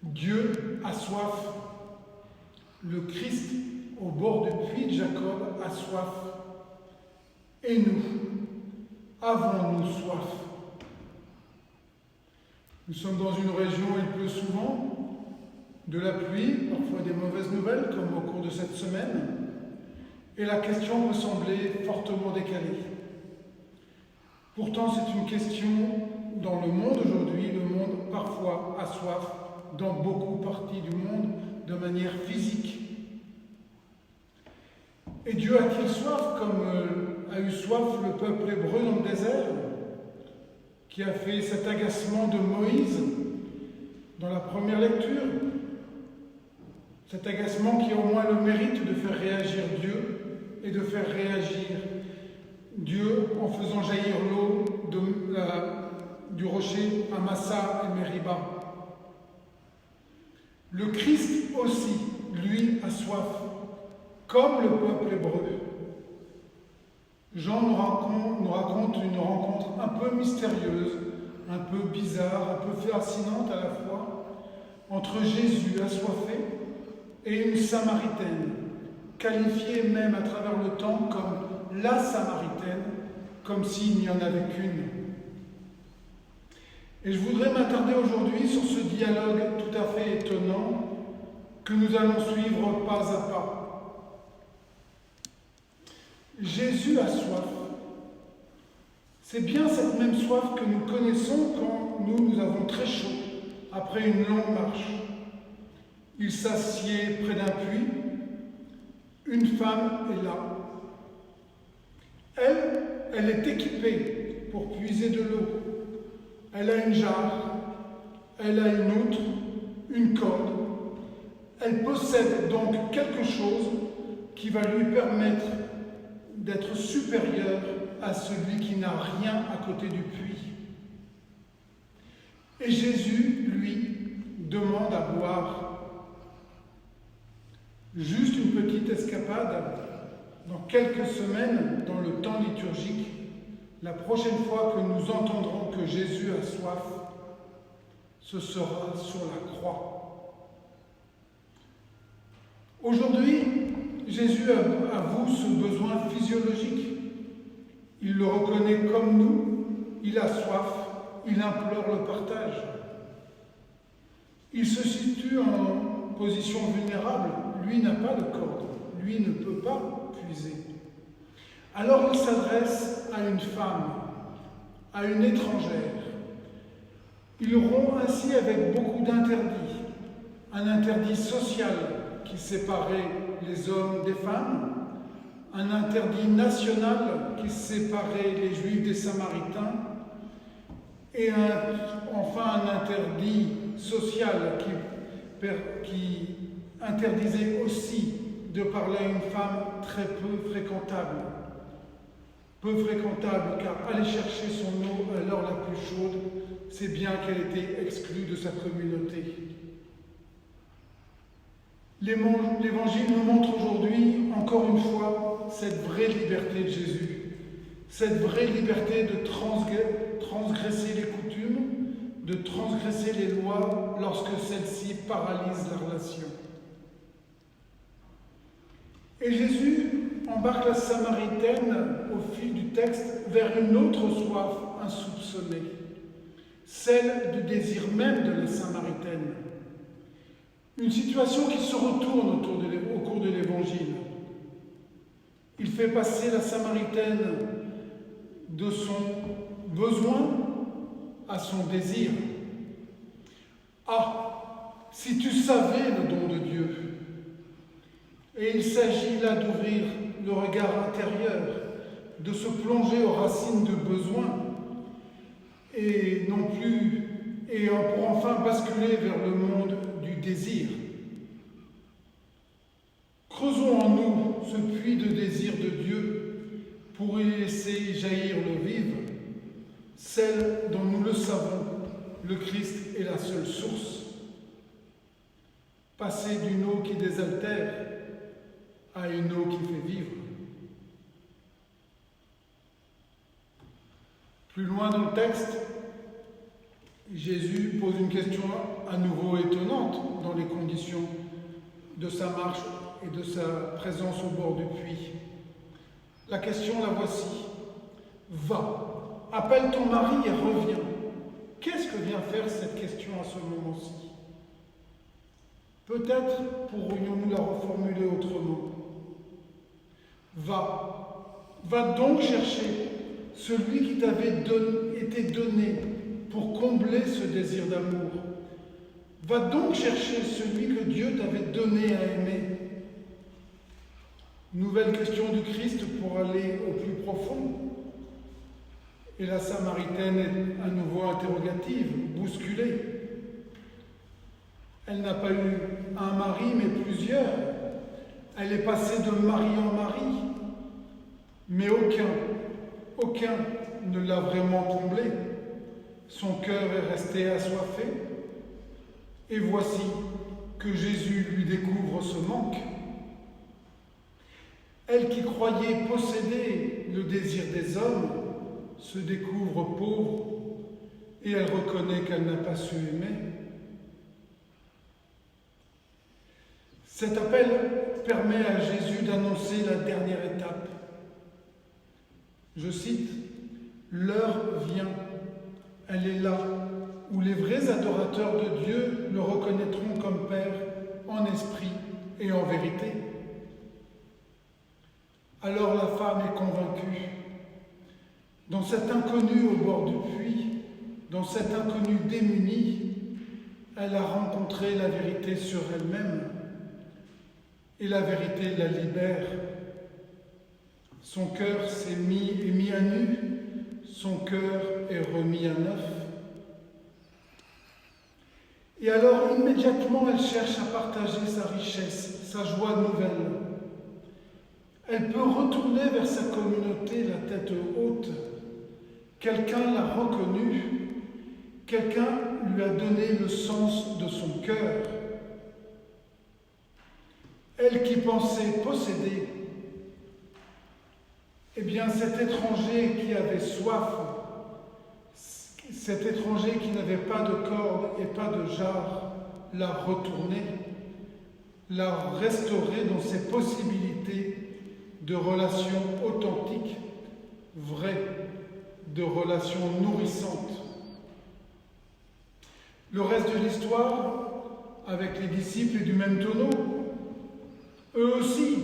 Dieu a soif. Le Christ, au bord du puits de Jacob, a soif. Et nous, avons-nous soif? Nous sommes dans une région où il pleut souvent, de la pluie, parfois des mauvaises nouvelles, comme au cours de cette semaine, et la question peut sembler fortement décalée. Pourtant, c'est une question dans le monde aujourd'hui. Le monde, parfois, a soif, dans beaucoup de parties du monde, de manière physique. Et Dieu a-t-il soif, comme a eu soif le peuple hébreu dans le désert, qui a fait cet agacement de Moïse dans la première lecture? Cet agacement qui a au moins le mérite de faire réagir Dieu et de faire réagir Dieu en faisant jaillir l'eau du rocher à Massa et Mériba. Le Christ aussi, lui, a soif, comme le peuple hébreu. Jean nous raconte une rencontre un peu mystérieuse, un peu bizarre, un peu fascinante à la fois, entre Jésus assoiffé et une Samaritaine, qualifiée même à travers le temps comme la Samaritaine, comme s'il n'y en avait qu'une. Et je voudrais m'attarder aujourd'hui sur ce dialogue tout à fait étonnant que nous allons suivre pas à pas. Jésus a soif. C'est bien cette même soif que nous connaissons quand nous avons très chaud après une longue marche. Il s'assied près d'un puits. Une femme est là. Elle est équipée pour puiser de l'eau. Elle a une jarre, elle a une outre, une corde. Elle possède donc quelque chose qui va lui permettre d'être supérieure à celui qui n'a rien à côté du puits. Et Jésus, lui, demande à boire. Juste une petite escapade, dans quelques semaines, dans le temps liturgique, la prochaine fois que nous entendrons que Jésus a soif, ce sera sur la croix. Aujourd'hui, Jésus avoue ce besoin physiologique. Il le reconnaît comme nous, il a soif, il implore le partage. Il se situe en position vulnérable, lui n'a pas de corde, lui ne peut pas puiser. Alors il s'adresse à une femme, à une étrangère. Il rompt ainsi avec beaucoup d'interdits. Un interdit social qui séparait les hommes des femmes, un interdit national qui séparait les Juifs des Samaritains, et enfin un interdit social qui interdisait aussi de parler à une femme très peu fréquentable. Peu fréquentable, car aller chercher son eau à l'heure la plus chaude, c'est bien qu'elle était exclue de sa communauté. L'Évangile nous montre aujourd'hui, encore une fois, cette vraie liberté de Jésus, cette vraie liberté de transgresser les coutumes, de transgresser les lois lorsque celles-ci paralysent la relation. Et Jésus embarque la Samaritaine au fil du texte vers une autre soif insoupçonnée, celle du désir même de la Samaritaine. Une situation qui se retourne au cours de l'Évangile. Il fait passer la Samaritaine de son besoin à son désir. Ah, si tu savais le don de Dieu! Et il s'agit là d'ouvrir le regard intérieur, de se plonger aux racines de besoin, et pour enfin basculer vers le monde du désir. Creusons en nous ce puits de désir de Dieu pour y laisser jaillir l'eau vive, celle dont nous le savons, le Christ est la seule source. Passer d'une eau qui désaltère à une eau qui fait vivre. Plus loin dans le texte, Jésus pose une question à nouveau étonnante dans les conditions de sa marche et de sa présence au bord du puits. La question, la voici. Va, appelle ton mari et reviens. Qu'est-ce que vient faire cette question à ce moment-ci? Peut-être pourrions-nous la reformuler autrement. Va donc chercher celui qui t'avait été donné pour combler ce désir d'amour. Va donc chercher celui que Dieu t'avait donné à aimer. Nouvelle question du Christ pour aller au plus profond. Et la Samaritaine est à nouveau interrogative, bousculée. Elle n'a pas eu un mari, mais plusieurs. Elle est passée de mari en mari. Mais aucun ne l'a vraiment comblée. Son cœur est resté assoiffé. Et voici que Jésus lui découvre ce manque. Elle qui croyait posséder le désir des hommes se découvre pauvre et elle reconnaît qu'elle n'a pas su aimer. Cet appel permet à Jésus d'annoncer la dernière étape. Je cite, « L'heure vient, elle est là, où les vrais adorateurs de Dieu le reconnaîtront comme Père en esprit et en vérité. » Alors la femme est convaincue. Dans cet inconnu au bord du puits, dans cet inconnu démuni, elle a rencontré la vérité sur elle-même et la vérité la libère. Son cœur s'est mis à nu, son cœur est remis à neuf. Et alors immédiatement elle cherche à partager sa richesse, sa joie nouvelle. Elle peut retourner vers sa communauté la tête haute. Quelqu'un l'a reconnue, quelqu'un lui a donné le sens de son cœur. Elle qui pensait posséder, eh bien cet étranger qui avait soif, cet étranger qui n'avait pas de corde et pas de jarre, l'a retourné, l'a restauré dans ses possibilités de relations authentiques, vraies, de relations nourrissantes. Le reste de l'histoire, avec les disciples, est du même tonneau. Eux aussi,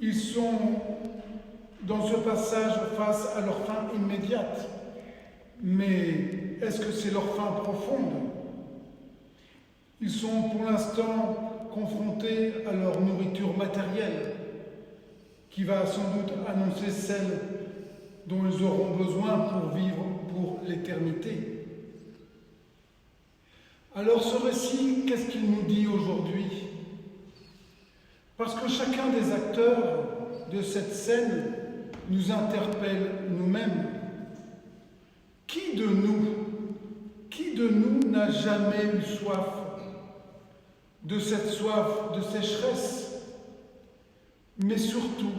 ils sont dans ce passage face à leur fin immédiate. Mais est-ce que c'est leur fin profonde? Ils sont pour l'instant confrontés à leur nourriture matérielle, qui va sans doute annoncer celle dont ils auront besoin pour vivre pour l'éternité. Alors ce récit, qu'est-ce qu'il nous dit aujourd'hui? Parce que chacun des acteurs de cette scène nous interpelle nous-mêmes. Qui de nous n'a jamais eu soif de cette soif de sécheresse? Mais surtout,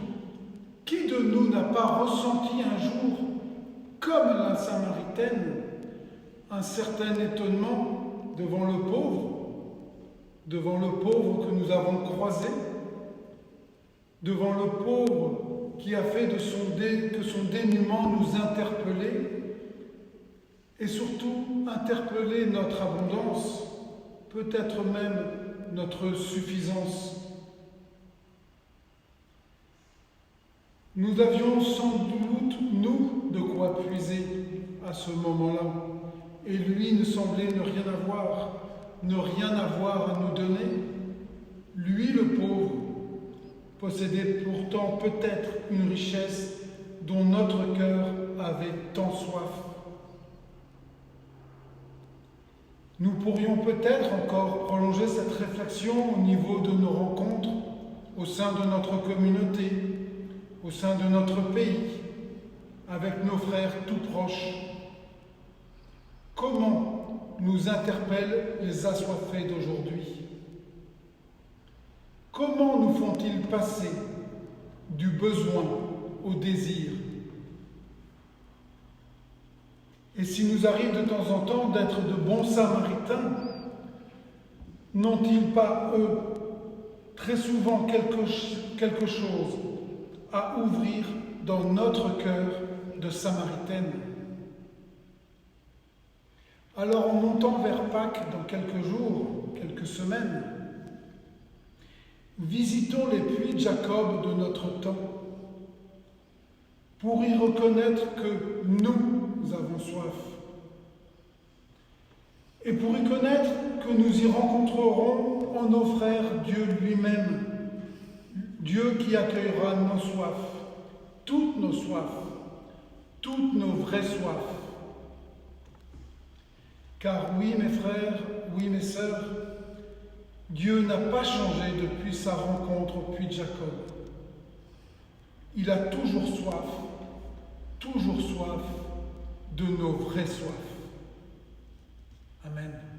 qui de nous n'a pas ressenti un jour, comme la Samaritaine, un certain étonnement devant le pauvre que nous avons croisé, devant le pauvre qui a fait que son dénuement nous interpellait, et surtout interpeller notre abondance, peut-être même notre suffisance. Nous avions sans doute, nous, de quoi puiser à ce moment-là, et lui ne semblait ne rien avoir à nous donner. Lui, le pauvre, possédait pourtant peut-être une richesse dont notre cœur avait tant soif. Nous pourrions peut-être encore prolonger cette réflexion au niveau de nos rencontres, au sein de notre communauté, au sein de notre pays, avec nos frères tout proches. Comment nous interpellent les assoiffés d'aujourd'hui? Comment nous font-ils passer du besoin au désir? Et s'il nous arrive de temps en temps d'être de bons samaritains, n'ont-ils pas, eux, très souvent quelque chose à ouvrir dans notre cœur de Samaritaine? Alors, en montant vers Pâques dans quelques jours, quelques semaines, visitons les puits de Jacob de notre temps pour y reconnaître que nous avons soif et pour y connaître que nous y rencontrerons en nos frères Dieu lui-même, Dieu qui accueillera nos soifs, toutes nos vraies soifs. Car oui, mes frères, oui, mes sœurs, Dieu n'a pas changé depuis sa rencontre au puits de Jacob. Il a toujours soif de nos vraies soifs. Amen.